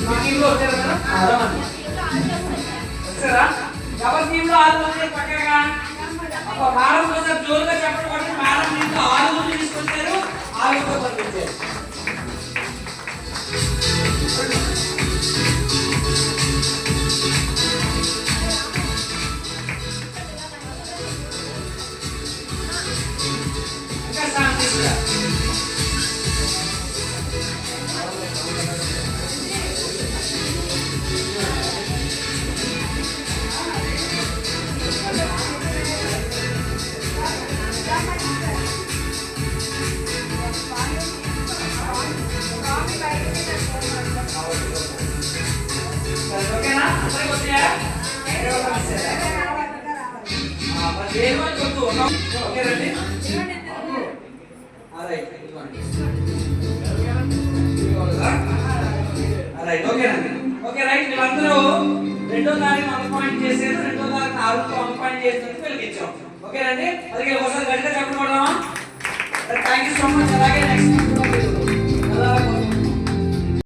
మా టీంలో వచ్చారు కదా రమణి వచ్చారా ఎవరి టీంలో 6 మంది పక్కగా ఒక మేడం కోసం జోరుగా చెప్పడం పట్టి మేడం దీంట్లో 6 మంది తీసుకొచ్చారు 6 పంపించారు ఇంకా శాంతిగా ఓకేనా అందరికి వచ్చాయా ఓకే రండి ఓకే రైట్ వీళ్ళందరూ 2వ తారీఖు 1 పాయింట్ చేశారు 2వ తారీఖు 4 పాయింట్ చేసినందుకు వీళ్ళకి ఇచ్చాం ఓకేనండి అది ఒకసారి గట్టిగా చెప్పడం థ్యాంక్ యూ సో మచ్ అలాగే నెక్స్ట్